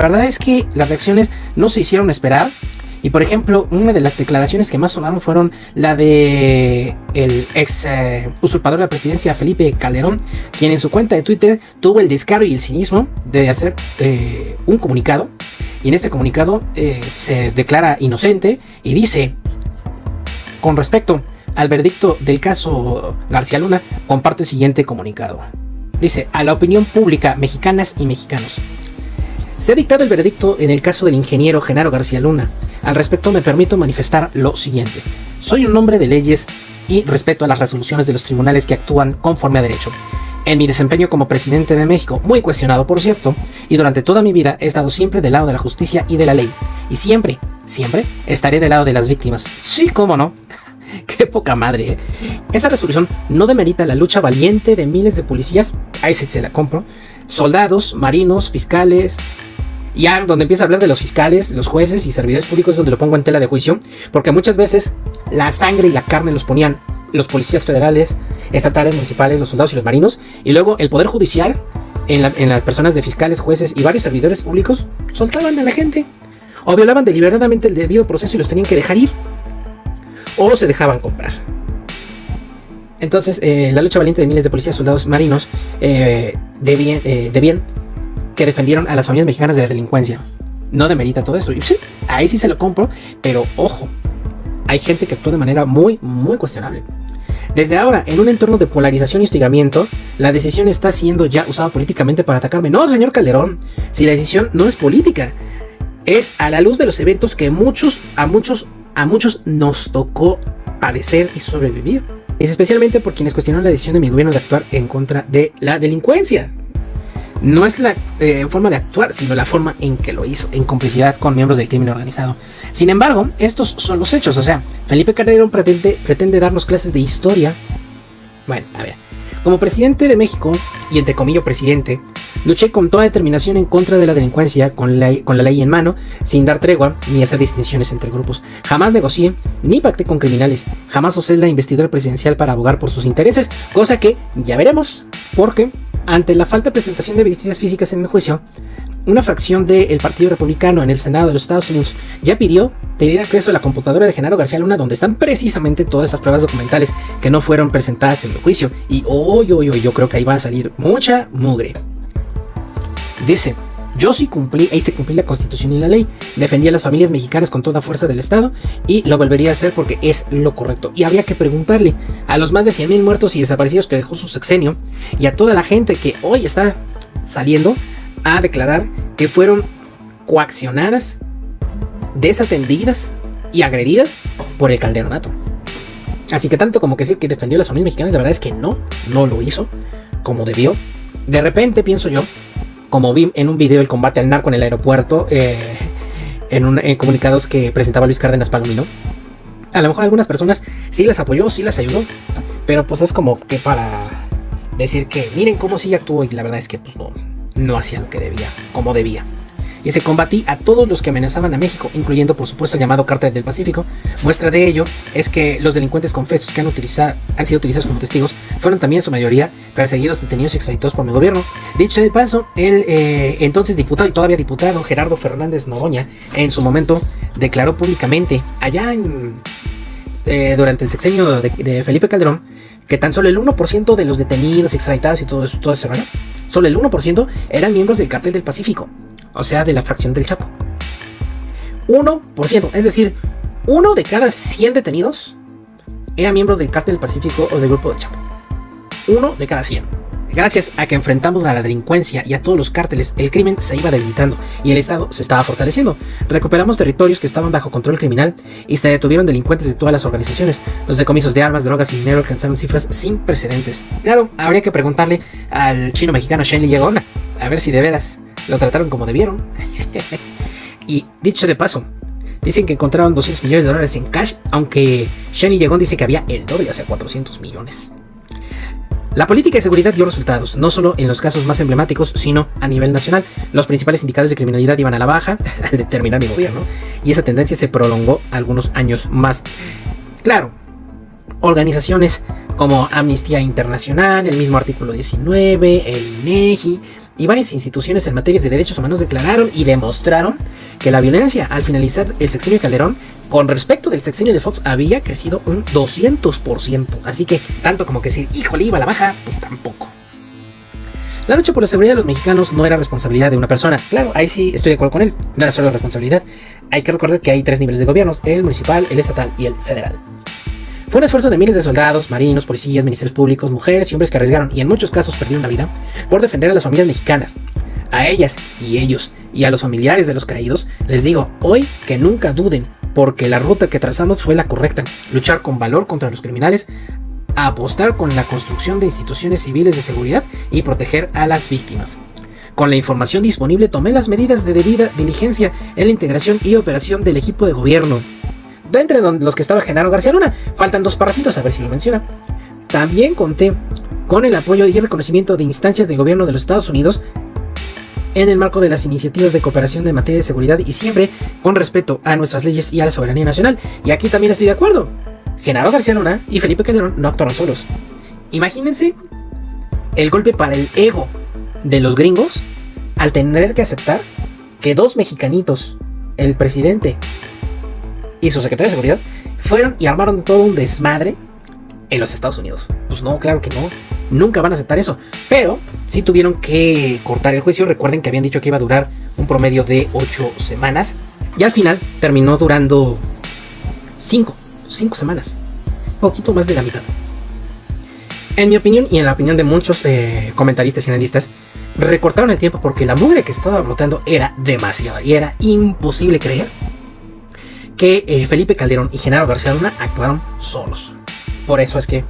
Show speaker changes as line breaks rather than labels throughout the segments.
La verdad es que las reacciones no se hicieron esperar. Y por ejemplo, una de las declaraciones que más sonaron fueron la de el ex usurpador de la presidencia Felipe Calderón, quien en su cuenta de Twitter tuvo el descaro y el cinismo de hacer un comunicado. Y en este comunicado se declara inocente y dice: con respecto al veredicto del caso García Luna, comparto el siguiente comunicado. Dice: a la opinión pública, mexicanas y mexicanos, se ha dictado el veredicto en el caso del ingeniero Genaro García Luna. Al respecto me permito manifestar lo siguiente. Soy un hombre de leyes y respeto a las resoluciones de los tribunales que actúan conforme a derecho. En mi desempeño como presidente de México, muy cuestionado por cierto, y durante toda mi vida he estado siempre del lado de la justicia y de la ley. Y siempre estaré del lado de las víctimas. Sí, cómo no. Qué poca madre, ¿eh? Esa resolución no demerita la lucha valiente de miles de policías, a ese se la compro, soldados, marinos, fiscales. Ya donde empieza a hablar de los fiscales, los jueces y servidores públicos, donde lo pongo en tela de juicio, porque muchas veces la sangre y la carne los ponían los policías federales, estatales, municipales, los soldados y los marinos, y luego el poder judicial, en las personas de fiscales, jueces y varios servidores públicos, soltaban a la gente, o violaban deliberadamente el debido proceso y los tenían que dejar ir, o se dejaban comprar. Entonces, la lucha valiente de miles de policías, soldados, marinos, de bien que defendieron a las familias mexicanas de la delincuencia. No demerita todo esto. Sí, ahí sí se lo compro, pero ojo, hay gente que actúa de manera muy cuestionable. Desde ahora, en un entorno de polarización y hostigamiento, la decisión está siendo ya usada políticamente para atacarme. No, señor Calderón, si la decisión no es política, es a la luz de los eventos que a muchos nos tocó padecer y sobrevivir. Es especialmente por quienes cuestionaron la decisión de mi gobierno de actuar en contra de la delincuencia. No es la forma de actuar, sino la forma en que lo hizo, en complicidad con miembros del crimen organizado. Sin embargo, estos son los hechos. O sea, Felipe Calderón pretende darnos clases de historia. Bueno, a ver. Como presidente de México, y entre comillas presidente, luché con toda determinación en contra de la delincuencia, con la ley en mano, sin dar tregua ni hacer distinciones entre grupos. Jamás negocié ni pacté con criminales. Jamás usé la investidura presidencial para abogar por sus intereses, cosa que ya veremos, porque ante la falta de presentación de evidencias físicas en el juicio, una fracción del Partido Republicano en el Senado de los Estados Unidos ya pidió tener acceso a la computadora de Genaro García Luna, donde están precisamente todas esas pruebas documentales que no fueron presentadas en el juicio. Y yo creo que ahí va a salir mucha mugre. Dice: yo sí cumplí, ahí se cumplí la Constitución y la ley. Defendí a las familias mexicanas con toda fuerza del Estado y lo volvería a hacer porque es lo correcto. Y habría que preguntarle a los más de 100,000 muertos y desaparecidos que dejó su sexenio y a toda la gente que hoy está saliendo a declarar que fueron coaccionadas, desatendidas y agredidas por el Calderonato. Así que tanto como que decir que defendió a las familias mexicanas, la verdad es que no lo hizo como debió. De repente pienso yo, como vi en un video el combate al narco en el aeropuerto, en comunicados que presentaba Luis Cárdenas Palomino, a lo mejor algunas personas sí las apoyó, sí las ayudó, pero pues es como que para decir que miren cómo sí actuó, y la verdad es que pues no hacía lo que debía, como debía. Y se combatí a todos los que amenazaban a México, incluyendo por supuesto el llamado Cártel del Pacífico. Muestra de ello es que los delincuentes confesos que han sido utilizados como testigos fueron también en su mayoría perseguidos, detenidos y extraditados por mi gobierno. Dicho de paso, el entonces diputado y todavía diputado Gerardo Fernández Noroña en su momento declaró públicamente allá durante el sexenio de Felipe Calderón que tan solo el 1% de los detenidos, extraditados y todo ese rollo, solo el 1% eran miembros del Cártel del Pacífico. O sea, de la fracción del Chapo. 1%, es decir, 1 de cada 100 detenidos era miembro del Cártel del Pacífico o del Grupo del Chapo. 1 de cada 100. Gracias a que enfrentamos a la delincuencia y a todos los cárteles, el crimen se iba debilitando y el Estado se estaba fortaleciendo. Recuperamos territorios que estaban bajo control criminal y se detuvieron delincuentes de todas las organizaciones. Los decomisos de armas, drogas y dinero alcanzaron cifras sin precedentes. Claro, habría que preguntarle al chino mexicano Shen Liyagón a ver si de veras lo trataron como debieron. Y dicho de paso, dicen que encontraron $200 millones en cash, aunque Shen Liyagón dice que había el doble, o sea, 400 millones. La política de seguridad dio resultados, no solo en los casos más emblemáticos, sino a nivel nacional. Los principales indicadores de criminalidad iban a la baja al determinar mi gobierno, y esa tendencia se prolongó algunos años más. Claro, organizaciones como Amnistía Internacional, el mismo Artículo 19, el INEGI y varias instituciones en materias de derechos humanos declararon y demostraron que la violencia al finalizar el sexenio de Calderón con respecto del sexenio de Fox había crecido un 200%. Así que tanto como que decir, híjole, iba a la baja, pues tampoco. La lucha por la seguridad de los mexicanos no era responsabilidad de una persona. Claro, ahí sí estoy de acuerdo con él. No era solo responsabilidad. Hay que recordar que hay 3 niveles de gobiernos: el municipal, el estatal y el federal. Fue un esfuerzo de miles de soldados, marinos, policías, ministerios públicos, mujeres y hombres que arriesgaron y en muchos casos perdieron la vida por defender a las familias mexicanas. A ellas y ellos y a los familiares de los caídos les digo hoy que nunca duden, porque la ruta que trazamos fue la correcta: luchar con valor contra los criminales, apostar con la construcción de instituciones civiles de seguridad y proteger a las víctimas. Con la información disponible tomé las medidas de debida diligencia en la integración y operación del equipo de gobierno. De entre los que estaba Genaro García Luna, faltan 2 párrafitos, a ver si lo menciona. También conté con el apoyo y el reconocimiento de instancias del gobierno de los Estados Unidos en el marco de las iniciativas de cooperación en materia de seguridad y siempre con respeto a nuestras leyes y a la soberanía nacional. Y aquí también estoy de acuerdo. Genaro García Luna y Felipe Calderón no actuaron solos. Imagínense el golpe para el ego de los gringos al tener que aceptar que 2 mexicanitos, el presidente y su secretario de seguridad, fueron y armaron todo un desmadre en los Estados Unidos. Pues no, claro que no. Nunca van a aceptar eso. Pero sí tuvieron que cortar el juicio. Recuerden que habían dicho que iba a durar un promedio de 8 semanas. Y al final terminó durando 5 semanas. Poquito más de la mitad. En mi opinión y en la opinión de muchos comentaristas y analistas, recortaron el tiempo porque la mugre que estaba brotando era demasiada. Y era imposible creer que Felipe Calderón y Genaro García Luna actuaron solos. Por eso es que,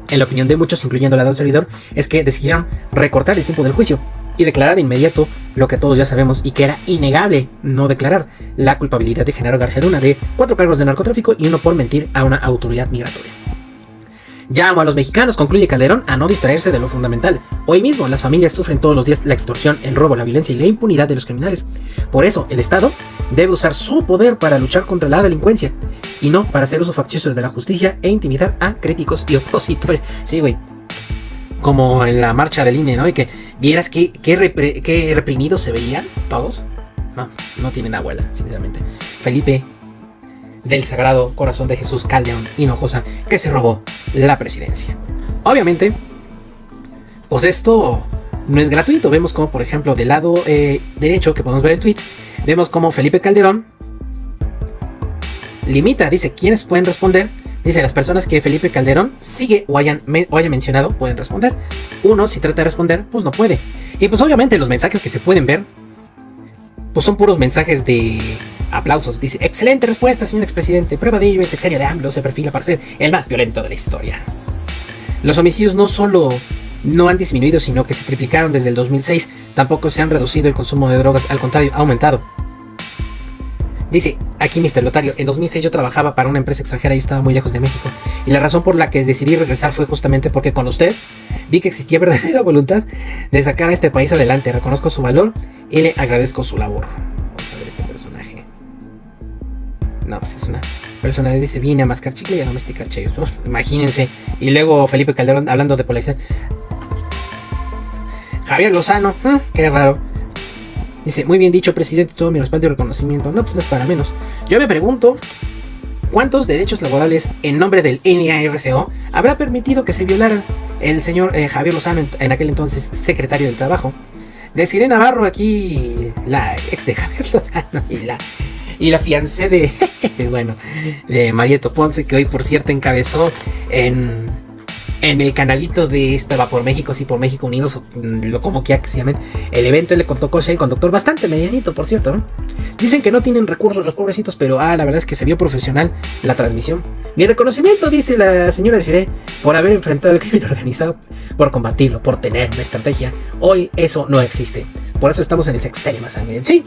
en la opinión de muchos, incluyendo la del servidor, es que decidieron recortar el tiempo del juicio y declarar de inmediato lo que todos ya sabemos y que era innegable: no declarar la culpabilidad de Genaro García Luna de 4 cargos de narcotráfico y 1 por mentir a una autoridad migratoria. Llamo a los mexicanos, concluye Calderón, a no distraerse de lo fundamental. Hoy mismo las familias sufren todos los días la extorsión, el robo, la violencia y la impunidad de los criminales. Por eso el Estado debe usar su poder para luchar contra la delincuencia y no para hacer uso faccioso de la justicia e intimidar a críticos y opositores. Sí, güey. Como en la marcha del INE, ¿no? Y que vieras qué reprimidos se veían todos. No tienen abuela, sinceramente. Felipe del Sagrado Corazón de Jesús Calderón Hinojosa, que se robó la presidencia. Obviamente, pues esto no es gratuito. Vemos como, por ejemplo, del lado derecho, que podemos ver el tweet, vemos como Felipe Calderón limita, dice, ¿quiénes pueden responder? Dice, las personas que Felipe Calderón sigue o haya mencionado pueden responder. Uno, si trata de responder, pues no puede. Y pues obviamente los mensajes que se pueden ver, pues son puros mensajes de aplausos. Dice, excelente respuesta, señor expresidente. Prueba de ello, el sexenio de AMLO se perfila para ser el más violento de la historia. Los homicidios no solo no han disminuido, sino que se triplicaron desde el 2006. Tampoco se han reducido el consumo de drogas, al contrario, ha aumentado. Dice, aquí Mr. Lotario, en 2006 yo trabajaba para una empresa extranjera y estaba muy lejos de México. Y la razón por la que decidí regresar fue justamente porque con usted vi que existía verdadera voluntad de sacar a este país adelante. Reconozco su valor y le agradezco su labor. Vamos a ver este personaje. No, pues es una persona que dice, vine a mascar chicle y a domesticar chayos. Imagínense. Y luego Felipe Calderón hablando de policía. Javier Lozano, qué raro. Dice, muy bien dicho, presidente, todo mi respaldo y reconocimiento. No, pues no es para menos. Yo me pregunto, ¿cuántos derechos laborales en nombre del NARCO habrá permitido que se violaran el señor Javier Lozano, en aquel entonces secretario del Trabajo? Desiree Navarro, aquí la ex de Javier Lozano y la fiancé de, bueno, de Marieto Ponce, que hoy por cierto encabezó en el canalito de va por México, sí, por México Unidos, lo como quiera que se llamen, el evento le contó Coche, el conductor, bastante medianito, por cierto, ¿no? Dicen que no tienen recursos los pobrecitos, pero la verdad es que se vio profesional la transmisión. Mi reconocimiento, dice la señora Desiree, por haber enfrentado el crimen organizado, por combatirlo, por tener una estrategia. Hoy eso no existe. Por eso estamos en el sexenio más sangriento. Sí,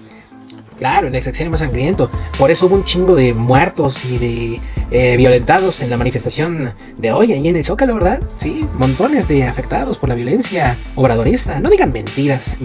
claro, en el sexenio más sangriento. Por eso hubo un chingo de muertos y de violentados en la manifestación de hoy, ahí en el Zócalo, ¿verdad? Sí, montones de afectados por la violencia obradorista. No digan mentiras.